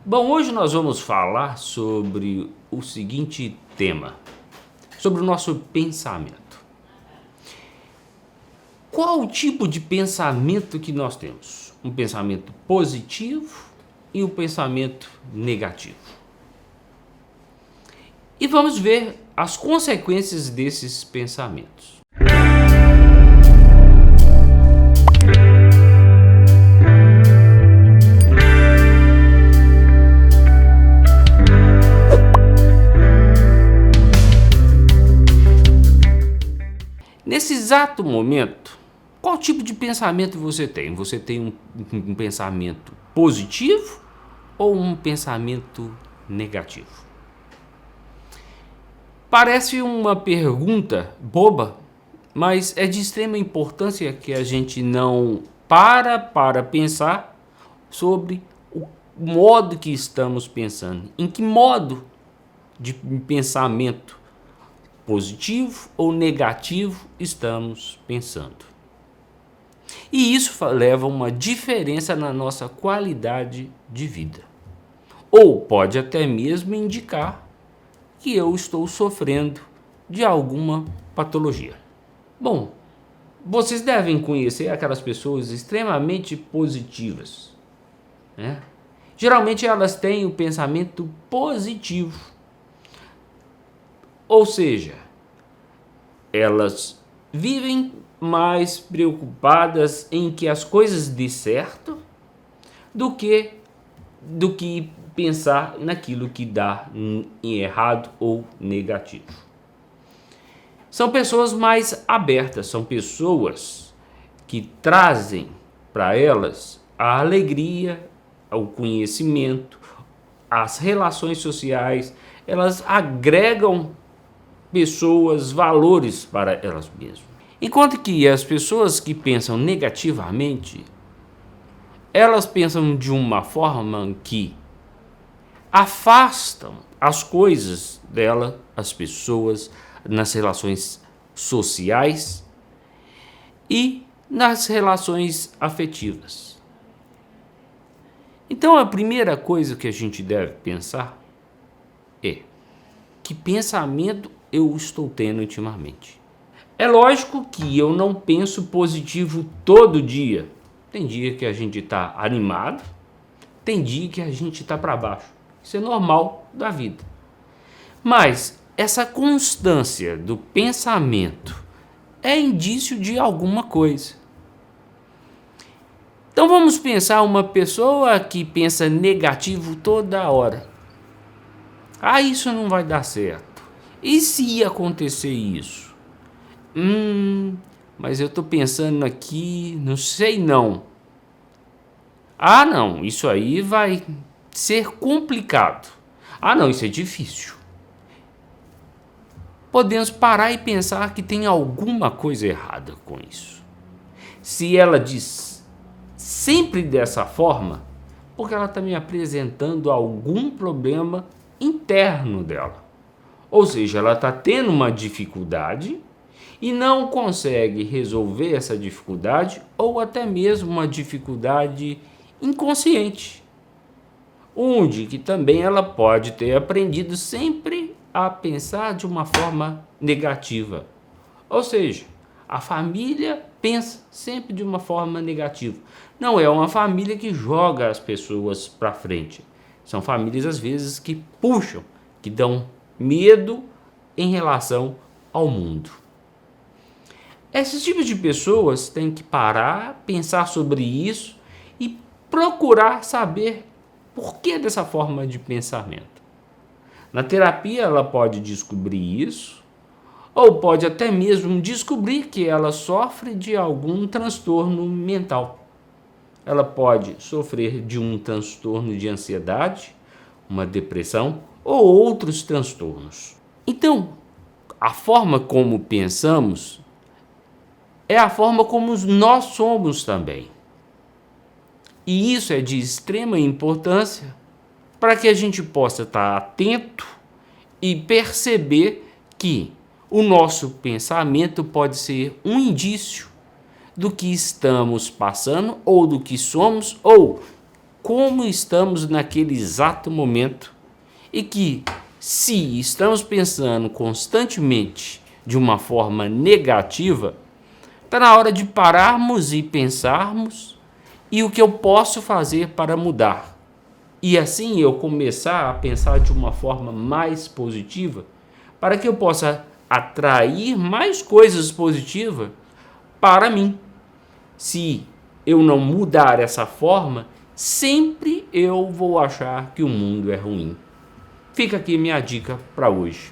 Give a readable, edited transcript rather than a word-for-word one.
Bom, hoje nós vamos falar sobre o seguinte tema, sobre o nosso pensamento. Qual o tipo de pensamento que nós temos? Um pensamento positivo e um pensamento negativo. E vamos ver as consequências desses pensamentos. Nesse exato momento, qual tipo de pensamento você tem? Você tem um pensamento positivo ou um pensamento negativo? Parece uma pergunta boba, mas é de extrema importância que a gente não para pensar sobre o modo que estamos pensando. Em que modo de pensamento positivo ou negativo estamos pensando. E isso leva a uma diferença na nossa qualidade de vida. Ou pode até mesmo indicar que eu estou sofrendo de alguma patologia. Bom, vocês devem conhecer aquelas pessoas extremamente positivas, né? Geralmente elas têm o pensamento positivo. Ou seja, elas vivem mais preocupadas em que as coisas dêem certo do que pensar naquilo que dá em errado ou negativo. São pessoas mais abertas, são pessoas que trazem para elas a alegria, o conhecimento, as relações sociais, elas agregam pessoas, valores para elas mesmas. Enquanto que as pessoas que pensam negativamente, elas pensam de uma forma que afastam as coisas dela, as pessoas, nas relações sociais e nas relações afetivas. Então a primeira coisa que a gente deve pensar é: que pensamento eu estou tendo ultimamente? É lógico que eu não penso positivo todo dia. Tem dia que a gente está animado, tem dia que a gente está para baixo. Isso é normal da vida. Mas essa constância do pensamento é indício de alguma coisa. Então vamos pensar uma pessoa que pensa negativo toda hora. Isso não vai dar certo. E se acontecer isso? Mas eu estou pensando aqui, não sei não. Não, isso aí vai ser complicado. Não, isso é difícil. Podemos parar e pensar que tem alguma coisa errada com isso. Se ela diz sempre dessa forma, porque ela está me apresentando algum problema interno dela. Ou seja, ela está tendo uma dificuldade e não consegue resolver essa dificuldade, ou até mesmo uma dificuldade inconsciente, onde que também ela pode ter aprendido sempre a pensar de uma forma negativa. Ou seja, a família pensa sempre de uma forma negativa. Não é uma família que joga as pessoas para frente. São famílias, às vezes, que puxam, que dão medo em relação ao mundo. Esses tipos de pessoas têm que parar, pensar sobre isso e procurar saber por que dessa forma de pensamento. Na terapia ela pode descobrir isso, ou pode até mesmo descobrir que ela sofre de algum transtorno mental. Ela pode sofrer de um transtorno de ansiedade, uma depressão ou outros transtornos. Então, a forma como pensamos é a forma como nós somos também. E isso é de extrema importância para que a gente possa estar atento e perceber que o nosso pensamento pode ser um indício do que estamos passando ou do que somos ou como estamos naquele exato momento e que, se estamos pensando constantemente de uma forma negativa, está na hora de pararmos e pensarmos e o que eu posso fazer para mudar. E assim eu começar a pensar de uma forma mais positiva, para que eu possa atrair mais coisas positivas para mim. Se eu não mudar essa forma, sempre eu vou achar que o mundo é ruim. Fica aqui minha dica para hoje.